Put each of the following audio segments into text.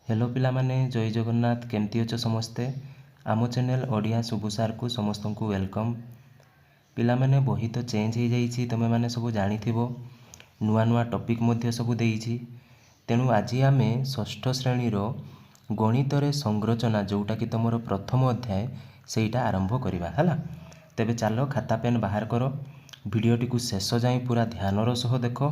Hello पिलामाने जय जगन्नाथ केमती अछ समस्ते आम चैनल ओडिया शुभु सार को समस्त को वेलकम। पिलामाने बही तो चेंज हो जाइए तुम मैंने सब जानिथिबो नुआ नुआ टॉपिक मध्य सब देइछि। तेणु आज आम षष्ठ श्रेणी गणित संरचना जोटा कि तुम प्रथम अध्याय सेटा आरंभ करवा है। तेबे चलो खाता पेन बाहर कर वीडियोटी को शेष जाए पूरा ध्यानर सह देख।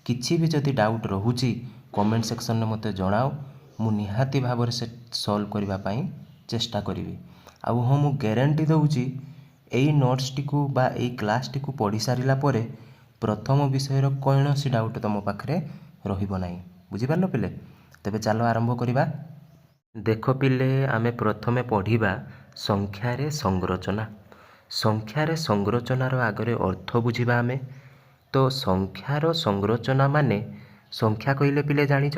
किछि भी जदि डाउट रोचे कमेंट सेक्शन में मते जणाओ मु निहाती भाव से सॉल्व करबा पई चेष्टा करी। आउ हाँ मु गारंटी दूची यही नोट्स टी को बा यही क्लास टी को पढ़ी सारा पर प्रथम विषय कौन सी डाउट तुम पाखे रही बुझिपार पिले। तेबे चलो आरंभ करवा। देख पिले आमे प्रथमे पढ़िबा संख्यारे संरचना। संख्यारे संरचनार आगरे अर्थ बुझिबा आमे। तो संख्यार संरचना माने संख्या कहले पिले जानिछ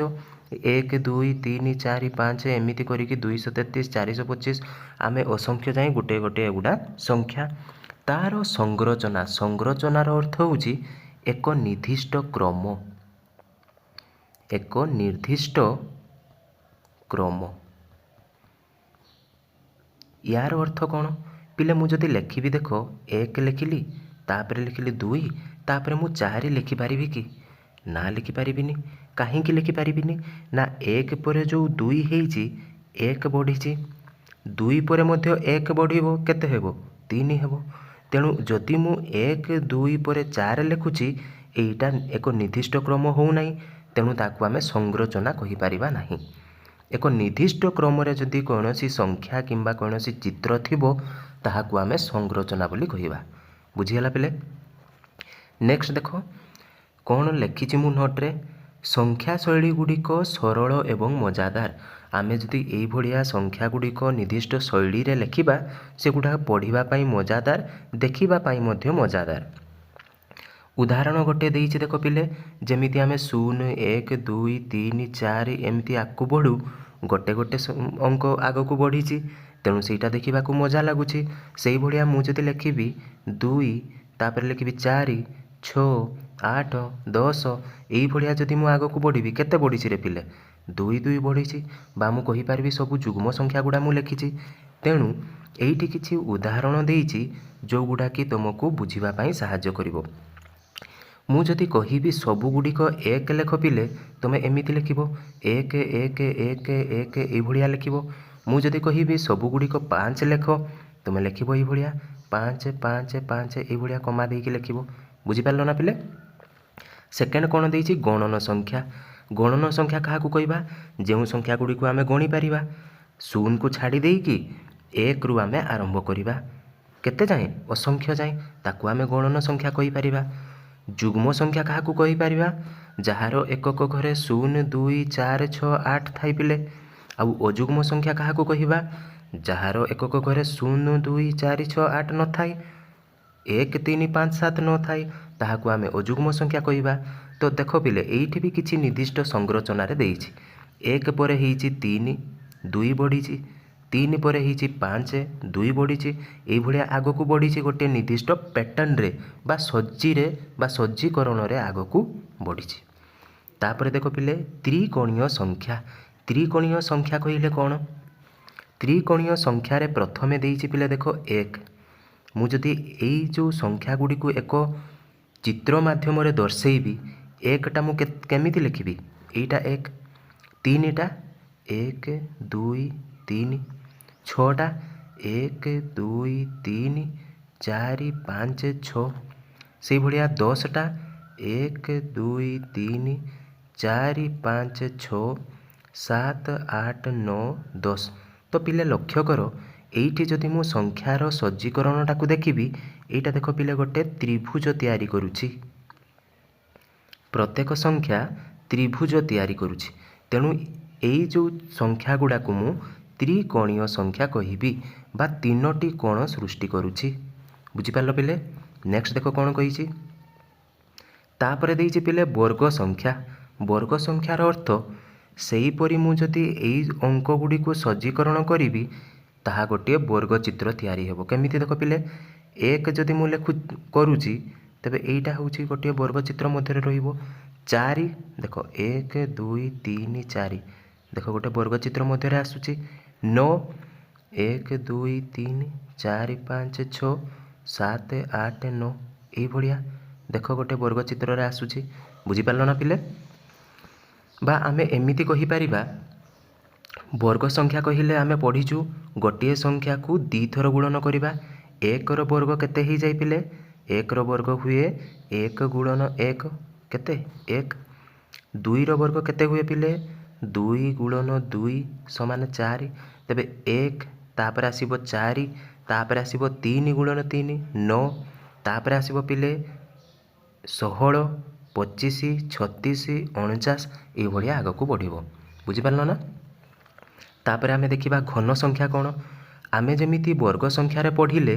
1 2 3 4 5 एमिति करिकी 233 425 आमे असंख्य जाए गोटे गोटे एगुडा संख्या। तार संरचना संरचनार अर्थ होउची एक निर्दिष्ट क्रम। एक निर्दिष्ट क्रम यार अर्थ कौन पिले मुझे लिखी देख 1 लिखिली तापर लिखिली 2 तापर मु 4 लिखिपारि कि ना लिखिपारिनी। कहीं लिखिपारिनी ना 1 पर जो 2 है 1 बढ़ी 2 पर मध्य 1 बढ़ो केते हेबो 3 हेबो। तेणु जदि मु 1 2 पर 4 लिखुची एटा एक निर्दिष्ट क्रम हो नहीं। तेणु ताकू आमे संरचना कहि परिबा नहीं। एक निर्दिष्ट क्रम रे जदि कौन सी संख्या किंबा कौन सी चित्र थिबो ताहाकू आमे संरचना बोली कहिबा। बुझीगला पिले। नेक्स्ट देखो कौन लिखी मु नोट रे संख्या शैली गुड़िक सरल एवं मजादार। आमे जदि एई भड़िया संख्या गुड़िक निर्दिष्ट शैली रे लिखिबा सेगुड़ा पढ़िबा पाई मजादार देखिबा पाई मध्य मजादार। उदाहरण गोटे देइछि देखो पिले जेमिति आमे 0 1 2 3 4 एमती आगू बढ़ू गोटे गोटे अंक आग को बढ़ी तेणु सेटा देखा मजा लगुच। से भाया मुझे लिखी 2 तापर लिखी 4 6 8 10 यही भाया जदि मु आग को बढ़ी केते बढ़ी रे पिले 2 2 बढ़ी बा मु कहि सब जुग्म संख्या गुड़ा मु लिखी। तेणु एइठी किछि उदाहरण देइछि जो गुड़ा कि तुमको बुझिबा पाई सहाय्य करिवो। मु जदि कहिबी सबुगुड़िक 1 लेख पिले तुम एमिति लिखिब 1 1 1 1 ये भाया लिखिब। मु जदि कहिबी सबुगुड़िक 5 लेख तुम लिखिब ये भाया 5 5 5 ये भाया कमा देकी लिखिब। बुझिपार ना पिले। सेकेंड कौन देइछि गणन संख्या। गणन संख्या क्या कहवा जो संख्या गुड़ी को आमे गणी पारिबा 0 को छाड़ी देकी 1 रु आमे आरंभ करिबा केते जाए असंख्य जाए ताकू आमे गणन संख्या कहि पारिबा। जुग्म संख्या क्या कहीपर जार एकक घरे 0 2 4 6 8 थाई पिले। आउ अजुग्म संख्या क्या कहवा जार एकक घरे 0 2 4 6 8 न थाई 1 3 5 7 न थाई ताहाकू आमे अजुग्म संख्या कहवा। तो देख पिले एइठी भी किछि निर्दिष्ट संरचना रे देइछि 1 पर हेइछि 3 2 बढ़ी 3 पर हेइछि 5 2 बढ़ी ये भाया आग को बढ़ी गोटे निर्दिष्ट पैटर्न रे बा सज्जी रे बा सज्जीकरण रे आग को बढ़ी। तापर देख पिले त्रिकोणीय संख्या। त्रिकोणीय संख्या कहले कौन त्रिकोणीय संख्या रे प्रथमे देइछि पिले देख 1 मु जदि एई जो संख्या गुड़ी को एक चित्र माध्यम रे दर्शेबी 1 टा मु केमिति लिखिबी एटा 1 3 टा 1 2 3 6टा 1 2 3 4 5 6 से भाया 10टा 1 2 3 4 5 6 7 8 9 10। तो पिले लक्ष्य कर एइठी जदि मु संख्यार सज्जीकरण टाकू देखिबी एइटा देख पिले गोटे त्रिभुज तैयारी करुछि। प्रत्येक संख्या त्रिभुज तैयारी करुछि। तेणु एई जो संख्या गुड़ा को मु त्रिकोणीय संख्या कहिबी बा 3टी कोण सृष्टि करुछि। बुझिपार पिले। नेक्स्ट देख कौन कही तापर देइछि पिले वर्ग संख्या। वर्ग संख्यार अर्थ सेहीपरि मु जदि एई अंक गुड़ी को सज्जीकरण करी ताहा गोटे वर्ग चित्र तैयारी हेबो। केमिति देख पिले 1 जदि मु लेखु करुछि तेबे एइटा होउछि गोटे वर्ग चित्र मध्य रहिबो 4 देख 1 2 3 4 देख गोटे वर्गचित्र मध्य आसूची 9 1 2 3 4 5 6 7 8 9 ये भाया देख गोटे वर्गचित्र आसूची बुझीपार ना पिले बा आमे एमिति कहि परिबा वर्ग संख्या कहिले आमे पढ़ीचु गोटे संख्या को दी थर गुणन करिबा एक रो वर्ग केते ही जाई पिले एक रो वर्ग हुए एक गुणन एक केते एक दुई रो वर्ग केते हुए पिले दुई गुणन दुई समान 4 तेबे एक तापर आसीबो 4 तापर आसीबो 3 गुणन 3 9 तापर आसीबो पिले 16 25 36 49 ये भाया आग को बढ़िबो बुझिपारल ना तापर आमे देखिबा घन संख्या कौन आमे जेमिति वर्ग संख्यार पढ़िले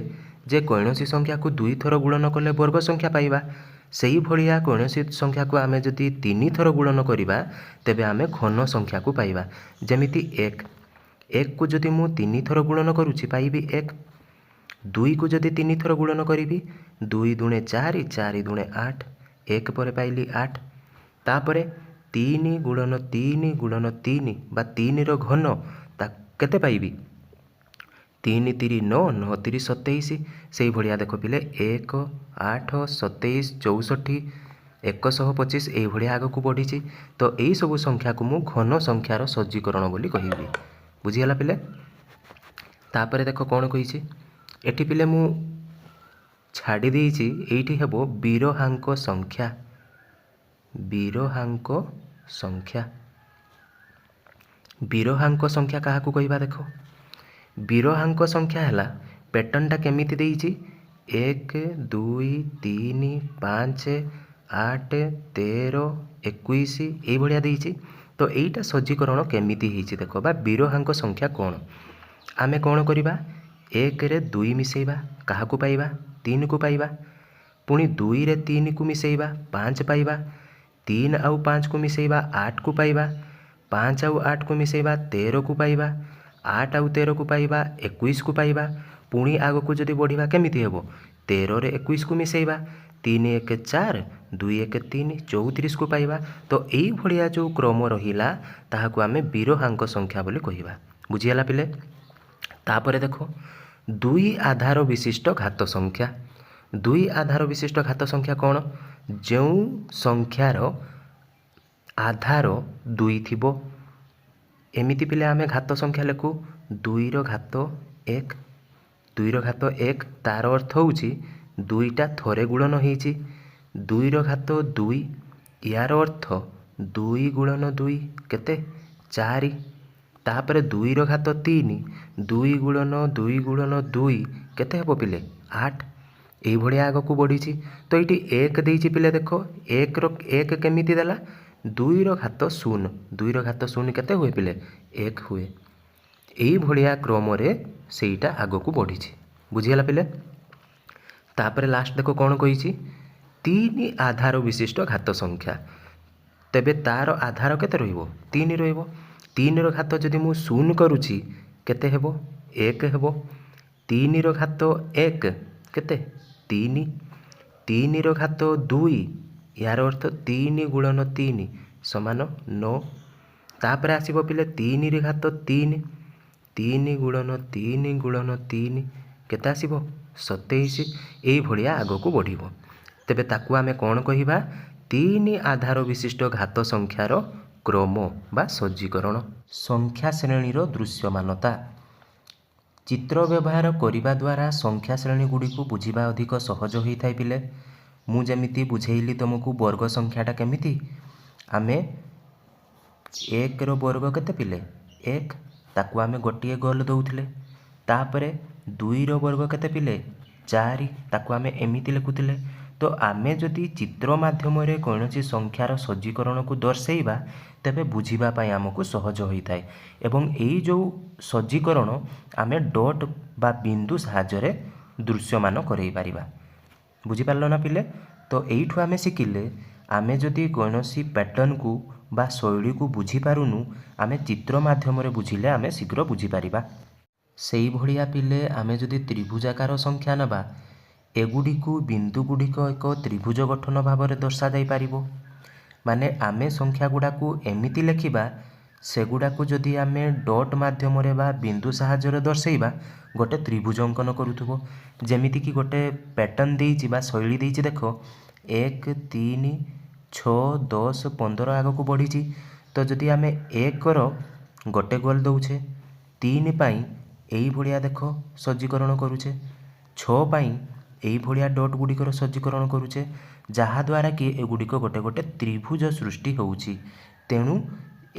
जे कौनसी संख्या को दुई थर गुणन कले वर्ग संख्या पाइबा सेही भलिया कौनसी संख्या को आमे जदि 3 थर गुणन करिबा तेबे आमे घन संख्या को पाइबा जेमिति एक को जदि मु 3 थर गुणन करूछि पाइबी 1 दुई को जदि 3 थर गुणन करिबी 2 दुणे 4 4 दुणे 8 1 पर पाइली 8 तापरे 3 गुणन 3 बा 3 रो घन ता केते पाइबी 3 3 9 9 3 27 से भलिया देख पिले 1 8 27 64 125 ये भलिया आग को बढ़ी तो यही सब संख्या को मु घन संख्यार सज्जीकरण बोली कहबी बुझीगला पिले तापर देख कौन कही एटी पिले मु छाड़ी देइछि एठी हेबो विरहांक संख्या विरहांक संख्या क्या कहवा देख विरहांक संख्या है पैटर्नटा केमिति देइछि 1 2 3 5 8 13 21 ये भाया देइछि तो यहीटा सज्जीकरण केमिति हेइछि देख बा विरहांक संख्या कौन आमे कौन करिबा 1 रे 2 मिसेइबा काहा को पाइबा 3 को पाइबा पुणी 2 रे 3 को मिसेइबा 5 पाइबा 3 आउ 5 को मिसेइबा 8 को पाइबा 5 आउ 8 को मिसेइबा 13 को पाइबा 8 आउ 13 को पाइबा 21 को पाइबा पुणी आग को जदि बढ़िबा केमिति हेबो 13 रे 21 को मिसेइबा 3 1 4 2 1 3 34 को पाइबा तो यही भलिया जो क्रम रहिला ताहाकु आमे विरहांक संख्या बोली कहिबा बुझियाला पिले तापरे देखो 2 आधार विशिष्ट घात संख्या 2 आधार विशिष्ट घात संख्या कौन जो संख्यार आधार 2 थिबो एमिति पिले आमे घात संख्या लेखु 2 रो घात 1 2 रो घात 1 तार अर्थ होउची 2टा थरे गुणन होइची 2 रो घात 2 यार अर्थ 2 गुणन 2 केते 4 तापर 2 रो घात 3 2 गुणन 2 केते हेबो पिले 8 यही भाया आग को बढ़ी तो ये 1 देइछि पिले देख 1 रो 1 केमिति देला 2 रो घात 0 2 रो घात 0 केते हुए पिले 1 हुए यही भाया क्रम रे सेटा आग को बढ़ी बुझीगला पिले तापर लास्ट देख कौन कही 3 आधार विशिष्ट घात संख्या तेबे तार आधार केते रहिबो 3 रहिबो 3 रो घात जदि मु 0 करूछि केते हेबो 1 हेबो 3 रो घात 1 केते 3 3 रो घात 2 यार अर्थ 3 गुणन 3 समान 9 तापर आसीबो पिले 3 रे घात 3 3 गुणन 3 केते आसीबो 27 यही भलिया आग को बढ़िबो तेबे ताकू आमे कौन कहिबा 3 आधार विशिष्ट घात संख्यार क्रम बा सज्जीकरण संख्या श्रेणीर दृश्यमानता चित्र व्यवहार करने द्वारा संख्या श्रेणी गुड़ी को बुझा अधिक सहज होता है पिले मु जेमिति बुझेइली तुमको वर्ग संख्याटा केमिति आमे 1 रो वर्ग केते पिले 1 ताकू आमे गोटे गोल दउथिले तापरे 2 रो वर्ग केते पिले 4 ताकू आमे एमिति लिखुथिले तो आमे जदि चित्र माध्यम रे कोनोसी संख्यार सज्जीकरण को दर्शाइबा तेबे बुझिबा पाई आमको सहज होता है एवं यही जो सज्जीकरण आमे डॉट बा बिंदु साहाय्य दृश्यमान करई पारिबा बुझिपारल ना पिले तो एइठु आमे शिखिले आमे जदि कोनोसी पैटर्न को बा शैली को बुझी पारुनु आमे चित्र माध्यम रे बुझिले आमे शीघ्र बुझी पारिबा सेही भलिया पिले आमे जदि त्रिभुजाकार संख्या नबा एगुड़ी को बिंदु गुड़िक एक त्रिभुज गठन भाव में दर्शा जाई पारिबो माने आमे संख्या गुड़ा को एमिति लेखिबा ସେଗୁଡ଼ାକୁ ଯଦି ଆମେ ଡଟ୍ ମାଧ୍ୟମରେ ବା ବିନ୍ଦୁ ସାହାଯ୍ୟରେ ଦର୍ଶାଇବା ଗୋଟେ ତ୍ରିଭୁଜ ଅଙ୍କନ କରୁଥିବ। ଯେମିତିକି ଗୋଟେ ପ୍ୟାଟର୍ନ ଦେଇଛି ବା ଶୈଳୀ ଦେଇଛି ଦେଖ 1 3 6 10 15 ଆଗକୁ ବଢ଼ିଛି। ତ ଯଦି ଆମେ 1ର ଗୋଟେ ଗୋଲ ଦେଉଛେ, 3 ପାଇଁ ଏଇଭଳିଆ ଦେଖ ସଜ୍ଜୀକରଣ କରୁଛେ, 6 ପାଇଁ ଏଇଭଳିଆ ଡଟ୍ ଗୁଡ଼ିକର ସଜ୍ଜୀକରଣ କରୁଛେ, ଯାହାଦ୍ୱାରା କି ଏଗୁଡ଼ିକ ଗୋଟେ ଗୋଟେ ତ୍ରିଭୁଜ ସୃଷ୍ଟି ହେଉଛି। ତେଣୁ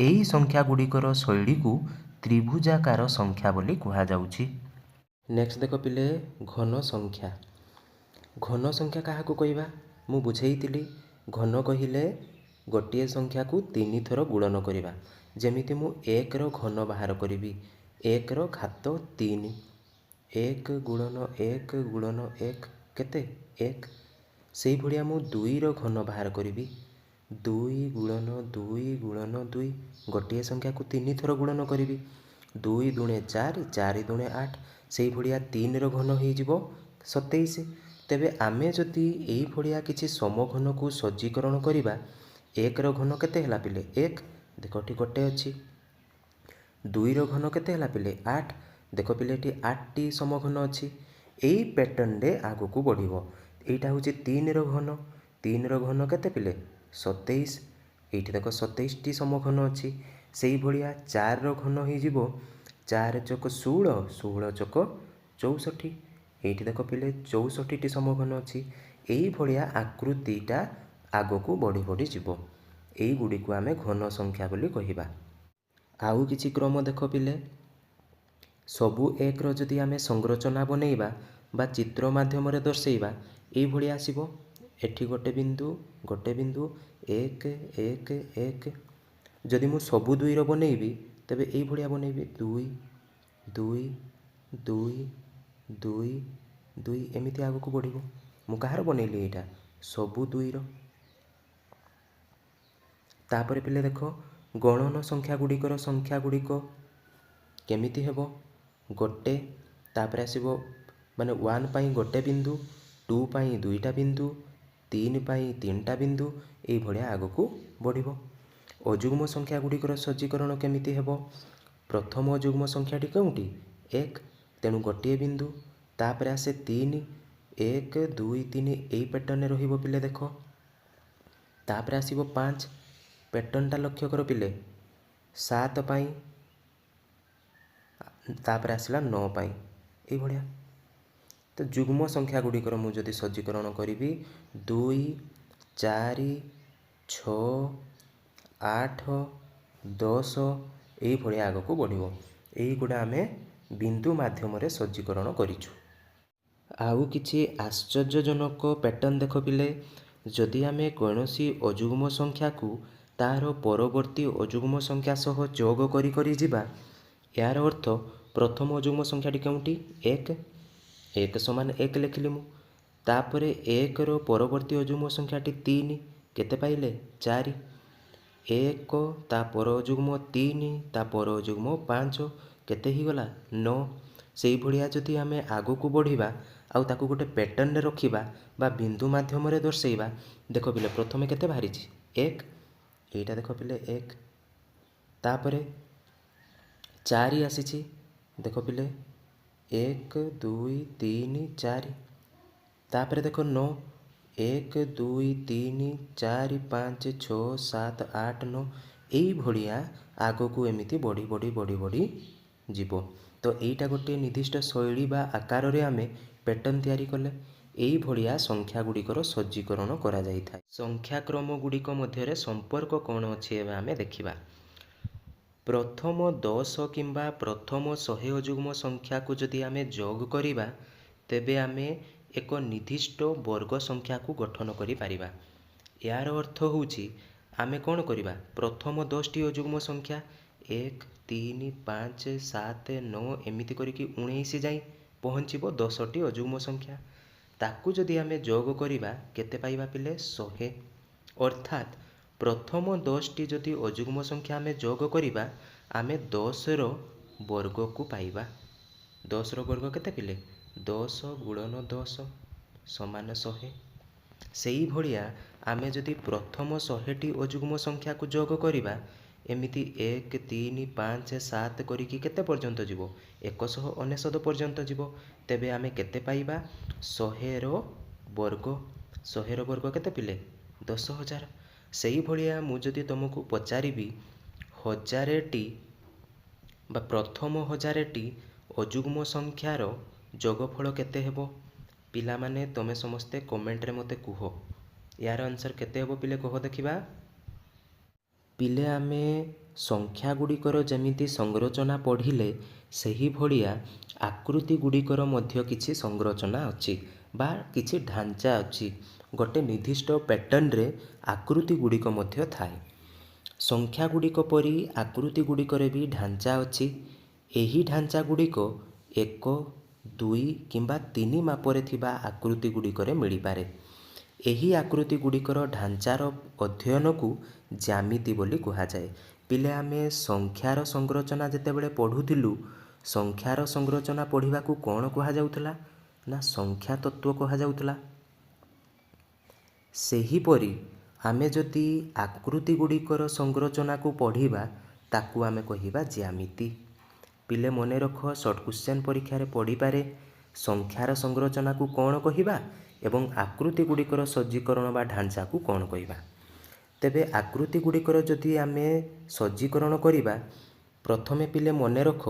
ଏହି ସଂଖ୍ୟା ଗୁଡ଼ିକର ଶୈଳୀକୁ ତ୍ରିଭୁଜାକାର ସଂଖ୍ୟା ବୋଲି କୁହାଯାଉଛି। ନେକ୍ସଟ ଦେଖ ପିଲେ ଘନ ସଂଖ୍ୟା। ଘନ ସଂଖ୍ୟା କାହାକୁ କହିବା? ମୁଁ ବୁଝେଇଥିଲି ଘନ କହିଲେ ଗୋଟିଏ ସଂଖ୍ୟାକୁ 3 ଥର ଗୁଣନ କରିବା। ଯେମିତି ମୁଁ 1ର ଘନ ବାହାର କରିବି, 1ର ଘାତ 3, 1 ଗୁଣନ 1 ଗୁଣନ 1 କେତେ? 1। ସେଇଭଳିଆ ମୁଁ 2ର ଘନ ବାହାର କରିବି, 2 ଗୁଣନ 2 ଗୁଣନ 2, ଗୋଟିଏ ସଂଖ୍ୟାକୁ 3 ଥର ଗୁଣନ କରିବି, 2 ଦୁଣେ 4, 4 ଦୁଣେ 8, ସେଇଭଳିଆ 3ର ଘନ ହେଇଯିବ 27। ତେବେ ଆମେ ଯଦି ଏଇଭଳିଆ କିଛି ସମଘନକୁ ସଜ୍ଜୀକରଣ କରିବା, 1ର ଘନ କେତେ ହେଲା ପିଲେ? 1, ଦେଖ ଏଠି ଗୋଟେ ଅଛି। 2ର ଘନ କେତେ ହେଲା ପିଲେ? 8, ଦେଖ ପିଲେ ଏଠି 8ଟି ସମଘନ ଅଛି। ଏଇ ପ୍ୟାଟର୍ନରେ ଆଗକୁ ବଢ଼ିବ। ଏଇଟା ହେଉଛି 3ର ଘନ, 3ର ଘନ କେତେ ପିଲେ? 27। ଏଇଠି ଦେଖ 27ଟି ସମଘନ ଅଛି। ସେଇଭଳିଆ 4ର ଘନ ହେଇଯିବ 4 ଚକ 16, 16 ଚକ 64। ଏଇଠି ଦେଖ ପିଲେ 64ଟି ସମଘନ ଅଛି। ଏଇଭଳିଆ ଆକୃତିଟା ଆଗକୁ ବଢ଼ି ବଢ଼ି ଯିବ। ଏଇଗୁଡ଼ିକୁ ଆମେ ଘନ ସଂଖ୍ୟା ବୋଲି କହିବା। ଆଉ କିଛି କ୍ରମ ଦେଖ ପିଲେ, ସବୁ 1ର ଯଦି ଆମେ ସଂରଚନା ବନେଇବା ବା ଚିତ୍ର ମାଧ୍ୟମରେ ଦର୍ଶାଇବା, ଏଇଭଳିଆ ଆସିବ। ଏଠି ଗୋଟେ ବିନ୍ଦୁ 1 1 1। ଯଦି ମୁଁ ସବୁ 2ର ବନେଇବି, ତେବେ ଏଇଭଳିଆ ବନେଇବି 2 2 2 2 2, ଏମିତି ଆଗକୁ ବଢ଼ିବ। ମୁଁ କାହାର ବନେଇଲି? ଏଇଟା ସବୁ 2ର। ତାପରେ ପିଲେ ଦେଖ ଗଣନ ସଂଖ୍ୟା ଗୁଡ଼ିକର ସଂଖ୍ୟା ଗୁଡ଼ିକ କେମିତି ହେବ? ଗୋଟେ, ତାପରେ ଆସିବ ମାନେ 1 ପାଇଁ ଗୋଟେ ବିନ୍ଦୁ, 2 ପାଇଁ 2ଟା ବିନ୍ଦୁ, 3 ପାଇଁ 3ଟା ବିନ୍ଦୁ, ଏଇଭଳିଆ ଆଗକୁ ବଢ଼ିବ। ଅଯୁଗ୍ମ ସଂଖ୍ୟା ଗୁଡ଼ିକର ସଜ୍ଜୀକରଣ କେମିତି ହେବ? ପ୍ରଥମ ଅଯୁଗ୍ମ ସଂଖ୍ୟାଟି କେଉଁଠି? 1, ତେଣୁ ଗୋଟିଏ ବିନ୍ଦୁ, ତାପରେ ଆସେ 3, 1 2 3, ଏଇ ପ୍ୟାଟର୍ନରେ ରହିବ ପିଲେ ଦେଖ। ତାପରେ ଆସିବ 5, ପ୍ୟାଟର୍ନଟା ଲକ୍ଷ୍ୟ କର ପିଲେ, 7 ପାଇଁ, ତାପରେ ଆସିଲା 9 ପାଇଁ, ଏଇଭଳିଆ। ତ ଯୁଗ୍ମ ସଂଖ୍ୟା ଗୁଡ଼ିକର ମୁଁ ଯଦି ସଜ୍ଜୀକରଣ କରିବି, 2 4 6 8 10, ଏଇଭଳିଆ ଆଗକୁ ବଢ଼ିବ। ଏଇଗୁଡ଼ା ଆମେ ବିନ୍ଦୁ ମାଧ୍ୟମରେ ସଜ୍ଜୀକରଣ କରିଛୁ। ଆଉ କିଛି ଆଶ୍ଚର୍ଯ୍ୟଜନକ ପ୍ୟାଟର୍ନ ଦେଖ ପିଲେ, ଯଦି ଆମେ କୌଣସି ଅଯୁଗ୍ମ ସଂଖ୍ୟାକୁ ତାହାର ପରବର୍ତ୍ତୀ ଅଯୁଗ୍ମ ସଂଖ୍ୟା ସହ ଯୋଗ କରି କରି ଯିବା, ଏହାର ଅର୍ଥ ପ୍ରଥମ ଅଯୁଗ୍ମ ସଂଖ୍ୟାଟି କେଉଁଠି? 1, 1 ସମାନ 1 ଲେଖିଲି ମୁଁ। ତାପରେ 1ର ପରବର୍ତ୍ତୀ ଅଯୁଗ୍ମ ସଂଖ୍ୟାଟି 3, କେତେ ପାଇଲେ? 4। 1 ତା ପର ଅଯୁଗ୍ମ 3, ତା ପର ଅଯୁଗ୍ମ 5, କେତେ ହେଇଗଲା? 9। ସେଇଭଳିଆ ଯଦି ଆମେ ଆଗକୁ ବଢ଼ିବା ଆଉ ତାକୁ ଗୋଟେ ପ୍ୟାଟର୍ନରେ ରଖିବା ବା ବିନ୍ଦୁ ମାଧ୍ୟମରେ ଦର୍ଶାଇବା, ଦେଖ ପିଲେ ପ୍ରଥମେ କେତେ ବାହାରିଛି? 1, ଏଇଟା ଦେଖ ପିଲେ 1। ତାପରେ 4 ଆସିଛି, ଦେଖ ପିଲେ 1 2 3 4। ତାପରେ ଦେଖ 9, 1 2 3 4 5 6 7 8 9, ଏଇଭଳିଆ ଆଗକୁ ଏମିତି ବଢ଼ି ବଢ଼ି ବଢ଼ି ବଢ଼ି ଯିବ। ତ ଏଇଟା ଗୋଟିଏ ନିର୍ଦ୍ଦିଷ୍ଟ ଶୈଳୀ ବା ଆକାରରେ ଆମେ ପ୍ୟାଟର୍ନ ତିଆରି କଲେ ଏଇଭଳିଆ ସଂଖ୍ୟା ଗୁଡ଼ିକର ସଜ୍ଜୀକରଣ କରାଯାଇଥାଏ। ସଂଖ୍ୟାକ୍ରମ ଗୁଡ଼ିକ ମଧ୍ୟରେ ସମ୍ପର୍କ କ'ଣ ଅଛି ଏବେ ଆମେ ଦେଖିବା। ପ୍ରଥମ 10 କିମ୍ବା ପ୍ରଥମ 100 ଅଯୁଗ୍ମ ସଂଖ୍ୟାକୁ ଯଦି ଆମେ ଯୋଗ କରିବା, ତେବେ ଆମେ ଏକ ନିର୍ଦ୍ଦିଷ୍ଟ ବର୍ଗ ସଂଖ୍ୟାକୁ ଗଠନ କରିପାରିବା। ଏହାର ଅର୍ଥ ହେଉଛି ଆମେ କ'ଣ କରିବା? ପ୍ରଥମ 10ଟି ଅଯୁଗ୍ମ ସଂଖ୍ୟା 1 3 5 7 9 ଏମିତି କରିକି 19 ଯାଇ ପହଞ୍ଚିବ 10ଟି ଅଯୁଗ୍ମ ସଂଖ୍ୟା। ତାକୁ ଯଦି ଆମେ ଯୋଗ କରିବା, କେତେ ପାଇବା ପିଲେ? 100। ଅର୍ଥାତ୍ ପ୍ରଥମ 10ଟି ଯଦି ଅଯୁଗ୍ମ ସଂଖ୍ୟା ଆମେ ଯୋଗ କରିବା, ଆମେ 10ର ବର୍ଗକୁ ପାଇବା। 10ର ବର୍ଗ କେତେ ପିଲେ? 10 ଗୁଣନ 10 ସମାନ 100। ସେଇଭଳିଆ ଆମେ ଯଦି ପ୍ରଥମ 100ଟି ଅଯୁଗ୍ମ ସଂଖ୍ୟାକୁ ଯୋଗ କରିବା, ଏମିତି 1 3 5 7 କରିକି କେତେ ପର୍ଯ୍ୟନ୍ତ ଯିବ? 199 ପର୍ଯ୍ୟନ୍ତ ଯିବ। ତେବେ ଆମେ କେତେ ପାଇବା? 100ର ବର୍ଗ। 100ର ବର୍ଗ କେତେ ପିଲେ? 10,000। ସେଇଭଳିଆ ମୁଁ ଯଦି ତୁମକୁ ପଚାରିବି 1000ଟି ବା ପ୍ରଥମ 1000ଟି ଅଯୁଗ୍ମ ସଂଖ୍ୟାର ଯୋଗଫଳ କେତେ ହେବ? ପିଲାମାନେ ତମେ ସମସ୍ତେ କମେଣ୍ଟରେ ମୋତେ କୁହ। ୟାର ଆନ୍ସର୍ କେତେ ହେବ ପିଲେ କୁହ ଦେଖିବା। ପିଲେ ଆମେ ସଂଖ୍ୟା ଗୁଡ଼ିକର ଯେମିତି ସଂରଚନା ପଢ଼ିଲେ ସେହିଭଳିଆ ଆକୃତି ଗୁଡ଼ିକର ମଧ୍ୟ କିଛି ସଂରଚନା ଅଛି ବା କିଛି ଢାଞ୍ଚା ଅଛି। ଗୋଟେ ନିର୍ଦ୍ଦିଷ୍ଟ ପ୍ୟାଟର୍ନରେ ଆକୃତି ଗୁଡ଼ିକ ମଧ୍ୟ ଥାଏ। ସଂଖ୍ୟା ଗୁଡ଼ିକ ପରି ଆକୃତି ଗୁଡ଼ିକରେ ବି ଢାଞ୍ଚା ଅଛି। ଏହି ଢାଞ୍ଚା ଗୁଡ଼ିକ 1 2 କିମ୍ବା 3 ମାପରେ ଥିବା ଆକୃତି ଗୁଡ଼ିକରେ ମିଳିପାରେ। ଏହି ଆକୃତି ଗୁଡ଼ିକର ଢାଞ୍ଚାର ଅଧ୍ୟୟନକୁ ଜ୍ୟାମିତି ବୋଲି କୁହାଯାଏ। ପିଲେ ଆମେ ସଂଖ୍ୟାର ସଂରଚନା ଯେତେବେଳେ ପଢ଼ୁଥିଲୁ, ସଂଖ୍ୟାର ସଂରଚନା ପଢ଼ିବାକୁ କ'ଣ କୁହାଯାଉଥିଲା? ନା ସଂଖ୍ୟା ତତ୍ତ୍ୱ କୁହାଯାଉଥିଲା। ସେହିପରି ଆମେ ଯଦି ଆକୃତି ଗୁଡ଼ିକର ସଂରଚନାକୁ ପଢ଼ିବା ତାକୁ ଆମେ କହିବା ଜ୍ୟାମିତି। ପିଲେ ମନେ ରଖ, ସର୍ଟ କ୍ୱେଶ୍ଚନ୍ ପରୀକ୍ଷାରେ ପଡ଼ିପାରେ ସଂଖ୍ୟାର ସଂରଚନାକୁ କ'ଣ କହିବା ଏବଂ ଆକୃତି ଗୁଡ଼ିକର ସଜ୍ଜୀକରଣ ବା ଢାଞ୍ଚାକୁ କ'ଣ କହିବା। ତେବେ ଆକୃତି ଗୁଡ଼ିକର ଯଦି ଆମେ ସଜ୍ଜୀକରଣ କରିବା, ପ୍ରଥମେ ପିଲେ ମନେ ରଖ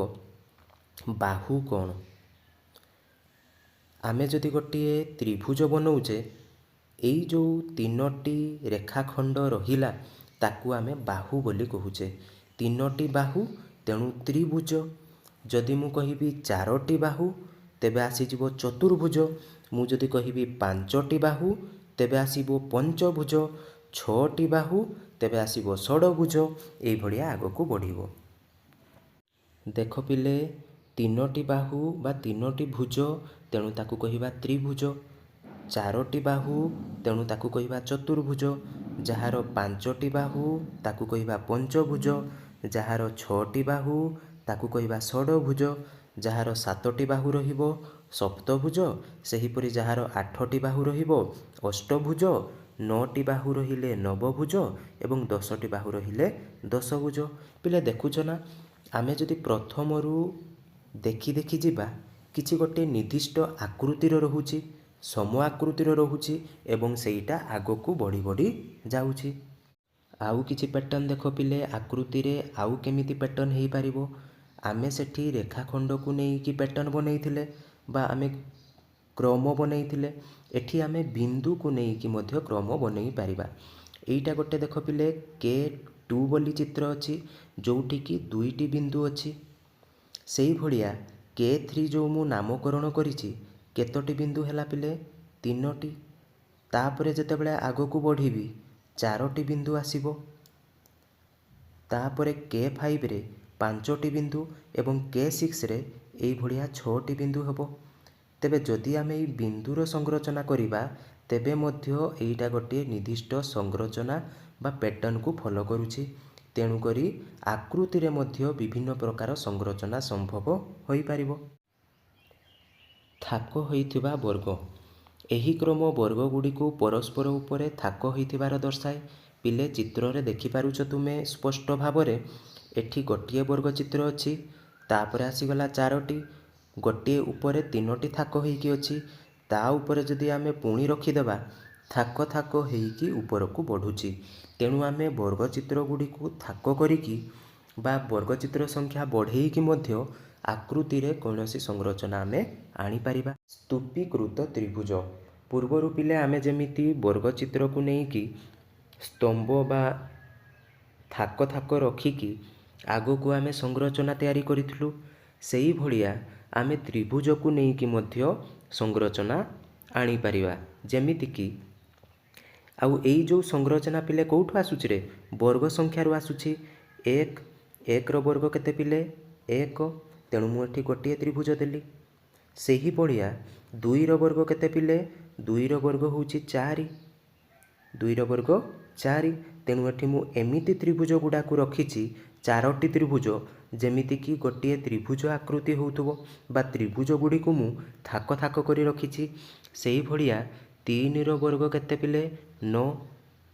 ବାହୁ କ'ଣ? ଆମେ ଯଦି ଗୋଟିଏ ତ୍ରିଭୁଜ ବନଉଛେ, ଏଇ ଯେଉଁ 3ଟି ରେଖାଖଣ୍ଡ ରହିଲା ତାକୁ ଆମେ ବାହୁ ବୋଲି କହୁଛେ। 3ଟି ବାହୁ ତେଣୁ ତ୍ରିଭୁଜ। ଯଦି ମୁଁ କହିବି 4ଟି ବାହୁ ତେବେ ଆସିଯିବ ଚତୁର୍ଭୁଜ। ମୁଁ ଯଦି କହିବି 5ଟି ବାହୁ ତେବେ ଆସିବ ପଞ୍ଚଭୁଜ। 6ଟି ବାହୁ ତେବେ ଆସିବ ଷଡ଼ଭୁଜ। ଏଇଭଳିଆ ଆଗକୁ ବଢ଼ିବ। ଦେଖ ପିଲେ, 3ଟି ବାହୁ ବା 3ଟି ଭୁଜ ତେଣୁ ତାକୁ କହିବା ତ୍ରିଭୁଜ। 4ଟି ବାହୁ ତେଣୁ ତାକୁ କହିବା ଚତୁର୍ଭୁଜ। ଯାହାର 5ଟି ବାହୁ ତାକୁ କହିବା ପଞ୍ଚଭୁଜ। ଯାହାର 6ଟି ବାହୁ ତାକୁ କହିବା ଷଡ଼ଭୁଜ। ଯାହାର 7ଟି ବାହୁ ରହିବ ସପ୍ତଭୁଜ। ସେହିପରି ଯାହାର 8ଟି ବାହୁ ରହିବ ଅଷ୍ଟଭୁଜ। 9ଟି ବାହୁ ରହିଲେ ନବଭୁଜ ଏବଂ 10ଟି ବାହୁ ରହିଲେ ଦଶଭୁଜ। ପିଲେ ଦେଖୁଛ ନା, ଆମେ ଯଦି ପ୍ରଥମରୁ ଦେଖି ଦେଖି ଯିବା, କିଛି ଗୋଟିଏ ନିର୍ଦ୍ଦିଷ୍ଟ ଆକୃତିର ରହୁଛି, ସମ ଆକୃତିର ରହୁଛି ଏବଂ ସେଇଟା ଆଗକୁ ବଢ଼ି ବଢ଼ି ଯାଉଛି। ଆଉ କିଛି ପ୍ୟାଟର୍ନ ଦେଖ ପିଲେ, ଆକୃତିରେ ଆଉ କେମିତି ପ୍ୟାଟର୍ନ ହେଇପାରିବ। ଆମେ ସେଠି ରେଖାଖଣ୍ଡକୁ ନେଇକି ପ୍ୟାଟର୍ନ ବନେଇଥିଲେ ବା ଆମେ କ୍ରମ ବନେଇଥିଲେ। ଏଠି ଆମେ ବିନ୍ଦୁକୁ ନେଇକି ମଧ୍ୟ କ୍ରମ ବନେଇ ପାରିବା। ଏଇଟା ଗୋଟେ ଦେଖ ପିଲେ K2 ବୋଲି ଚିତ୍ର ଅଛି, ଯେଉଁଠିକି 2ଟି ବିନ୍ଦୁ ଅଛି। ସେଇଭଳିଆ K3 ଯେଉଁ ମୁଁ ନାମକରଣ କରିଛି, କେତୋଟି ବିନ୍ଦୁ ହେଲା ପିଲେ? 3ଟି। ତାପରେ ଯେତେବେଳେ ଆଗକୁ ବଢ଼ିବି 4ଟି ବିନ୍ଦୁ ଆସିବ। ତାପରେ K5ରେ 5ଟି ବିନ୍ଦୁ ଏବଂ K6ରେ ଏଇଭଳିଆ 6ଟି ବିନ୍ଦୁ ହେବ। ତେବେ ଯଦି ଆମେ ଏଇ ବିନ୍ଦୁର ସଂରଚନା କରିବା, ତେବେ ମଧ୍ୟ ଏଇଟା ଗୋଟିଏ ନିର୍ଦ୍ଦିଷ୍ଟ ସଂରଚନା ବା ପ୍ୟାଟର୍ନକୁ ଫଲୋ କରୁଛି। ତେଣୁକରି ଆକୃତିରେ ମଧ୍ୟ ବିଭିନ୍ନ ପ୍ରକାର ସଂରଚନା ସମ୍ଭବ ହୋଇପାରିବ। ଥାକ ହୋଇଥିବା ବର୍ଗ। ଏହି କ୍ରମ ବର୍ଗ ଗୁଡ଼ିକୁ ପରସ୍ପର ଉପରେ ଥାକ ହୋଇଥିବାର ଦର୍ଶାଏ। ପିଲେ ଚିତ୍ରରେ ଦେଖିପାରୁଛ ତୁମେ ସ୍ପଷ୍ଟ ଭାବରେ। ଏଠି ଗୋଟିଏ ବର୍ଗ ଚିତ୍ର ଅଛି, ତାପରେ ଆସିଗଲା 4ଟି, ଗୋଟିଏ ଉପରେ 3ଟି ଥାକ ହେଇକି ଅଛି। ତା ଉପରେ ଯଦି ଆମେ ପୁଣି ରଖିଦେବା, ଥାକ ଥାକ ହେଇକି ଉପରକୁ ବଢ଼ୁଛି। ତେଣୁ ଆମେ ବର୍ଗଚିତ୍ର ଗୁଡ଼ିକୁ ଥାକ କରିକି ବା ବର୍ଗଚିତ୍ର ସଂଖ୍ୟା ବଢ଼େଇକି ମଧ୍ୟ ଆକୃତିରେ କୌଣସି ସଂରଚନା ଆମେ ଆଣିପାରିବା। ସ୍ତୂପୀକୃତ ତ୍ରିଭୁଜ। ପୂର୍ବରୁ ପିଲେ ଆମେ ଯେମିତି ବର୍ଗଚିତ୍ରକୁ ନେଇକି ସ୍ତମ୍ଭ ବା ଥାକ ଥାକ ରଖିକି ଆଗକୁ ଆମେ ସଂରଚନା ତିଆରି କରିଥିଲୁ, ସେଇଭଳିଆ ଆମେ ତ୍ରିଭୁଜକୁ ନେଇକି ମଧ୍ୟ ସଂରଚନା ଆଣିପାରିବା। ଯେମିତିକି ଆଉ ଏଇ ଯେଉଁ ସଂରଚନା ପିଲେ କେଉଁଠୁ ଆସୁଛି ରେ? ବର୍ଗ ସଂଖ୍ୟାରୁ ଆସୁଛି। 1ର ବର୍ଗ କେତେ ପିଲେ? 1। ତେଣୁ ମୁଁ ଏଠି ଗୋଟିଏ ତ୍ରିଭୁଜ ଦେଲି। ସେହିଭଳିଆ 2ର ବର୍ଗ କେତେ ପିଲେ? 2ର ବର୍ଗ ହେଉଛି 4। 2ର ବର୍ଗ 4। ତେଣୁ ଏଠି ମୁଁ ଏମିତି ତ୍ରିଭୁଜ ଗୁଡ଼ାକୁ ରଖିଛି, 4ଟି ତ୍ରିଭୁଜ, ଯେମିତିକି ଗୋଟିଏ ତ୍ରିଭୁଜ ଆକୃତି ହେଉଥିବ ବା ତ୍ରିଭୁଜ ଗୁଡ଼ିକୁ ମୁଁ ଥାକ ଥାକ କରି ରଖିଛି। ସେଇଭଳିଆ 3ର ବର୍ଗ କେତେ ପିଲେ? 9।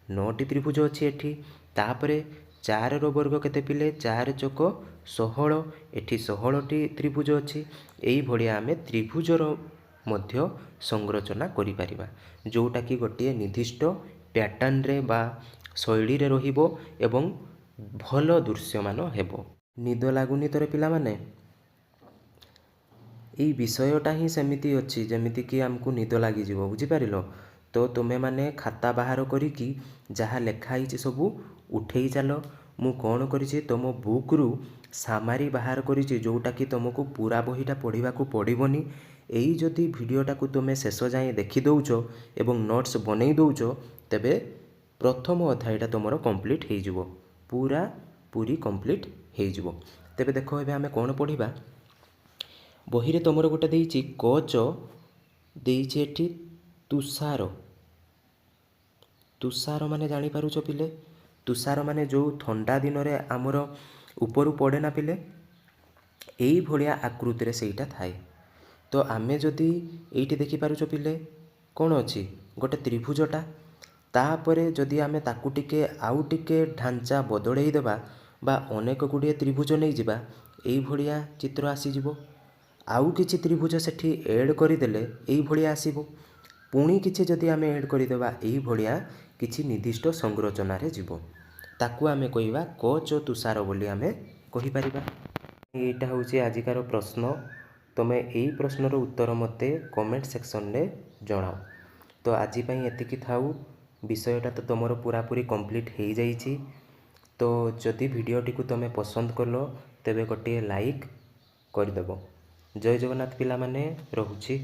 9ଟି ତ୍ରିଭୁଜ ଅଛି ଏଠି। ତାପରେ ଚାରିର ବର୍ଗ କେତେ ପିଲେ? 4 ଚକ 16। ଏଠି 16ଟି ତ୍ରିଭୁଜ ଅଛି। ଏଇଭଳିଆ ଆମେ ତ୍ରିଭୁଜର ମଧ୍ୟ ସଂରଚନା କରିପାରିବା, ଯେଉଁଟାକି ଗୋଟିଏ ନିର୍ଦ୍ଦିଷ୍ଟ ପ୍ୟାଟର୍ନରେ ବା ଶୈଳୀରେ ରହିବ ଏବଂ ଭଲ ଦୃଶ୍ୟମାନ ହେବ। ନିଦ ଲାଗୁନି ତୋର ପିଲାମାନେ? ଏଇ ବିଷୟଟା ହିଁ ସେମିତି ଅଛି ଯେମିତିକି ଆମକୁ ନିଦ ଲାଗିଯିବ, ବୁଝିପାରିଲ? ତ ତୁମେମାନେ ଖାତା ବାହାର କରିକି ଯାହା ଲେଖା ହେଇଛି ସବୁ ଉଠେଇ ଚାଲ। ମୁଁ କ'ଣ କରିଛି, ତୁମ ବୁକ୍ରୁ ସାମାରି ବାହାର କରିଛି, ଯେଉଁଟାକି ତୁମକୁ ପୁରା ବହିଟା ପଢ଼ିବାକୁ ପଡ଼ିବନି। ଏଇ ଯଦି ଭିଡ଼ିଓଟାକୁ ତୁମେ ଶେଷ ଯାଏଁ ଦେଖିଦେଉଛ ଏବଂ ନୋଟ୍ସ ବନେଇ ଦେଉଛ, ତେବେ ପ୍ରଥମ ଅଧ୍ୟାୟଟା ତୁମର କମ୍ପ୍ଲିଟ୍ ହେଇଯିବ, ପୁରୀ କମ୍ପ୍ଲିଟ୍ ହେଇଯିବ। ତେବେ ଦେଖ, ଏବେ ଆମେ କ'ଣ ପଢ଼ିବା? ବହିରେ ତୁମର ଗୋଟେ ଦେଇଛି କଚ, ଦେଇଛି ଏଠି ତୁଷାର। ତୁଷାର ମାନେ ଜାଣିପାରୁଛ ପିଲେ? ତୁଷାର ମାନେ ଯେଉଁ ଥଣ୍ଡା ଦିନରେ ଆମର ଉପରୁ ପଡ଼େ ନା ପିଲେ, ଏଇଭଳିଆ ଆକୃତିରେ ସେଇଟା ଥାଏ। ତ ଆମେ ଯଦି ଏଇଠି ଦେଖିପାରୁଛ ପିଲେ, କ'ଣ ଅଛି? ଗୋଟେ ତ୍ରିଭୁଜଟା। ତାପରେ ଯଦି ଆମେ ତାକୁ ଆଉ ଟିକେ ଢାଞ୍ଚା ବଦଳେଇ ଦେବା ବା ଅନେକ ଗୁଡ଼ିଏ ତ୍ରିଭୁଜ ନେଇଯିବା, ଏଇଭଳିଆ ଚିତ୍ର ଆସିଯିବ। ଆଉ କିଛି ତ୍ରିଭୁଜ ସେଠି ଏଡ଼୍ କରିଦେଲେ ଏଇଭଳିଆ ଆସିବ। ପୁଣି କିଛି ଯଦି ଆମେ ଏଡ଼୍ କରିଦେବା, ଏଇଭଳିଆ କିଛି ନିର୍ଦ୍ଦିଷ୍ଟ ସଂରଚନାରେ ଯିବ। ତାକୁ ଆମେ କହିବା କଚ ତୁଷାର ବୋଲି ଆମେ କହିପାରିବା। ଏଇଟା ହେଉଛି ଆଜିକାର ପ୍ରଶ୍ନ। ତୁମେ ଏଇ ପ୍ରଶ୍ନର ଉତ୍ତର ମୋତେ କମେଣ୍ଟ ସେକ୍ସନରେ ଜଣାଅ। ତ ଆଜି ପାଇଁ ଏତିକି ଥାଉ। ବିଷୟଟା ତ ତୁମର ପୁରାପୁରି କମ୍ପ୍ଲିଟ୍ ହେଇଯାଇଛି। ତ ଯଦି ଭିଡ଼ିଓଟିକୁ ତୁମେ ପସନ୍ଦ କଲ, ତେବେ ଗୋଟିଏ ଲାଇକ୍ କରିଦେବ। ଜୟ ଜଗନ୍ନାଥ ପିଲାମାନେ, ରହୁଛି।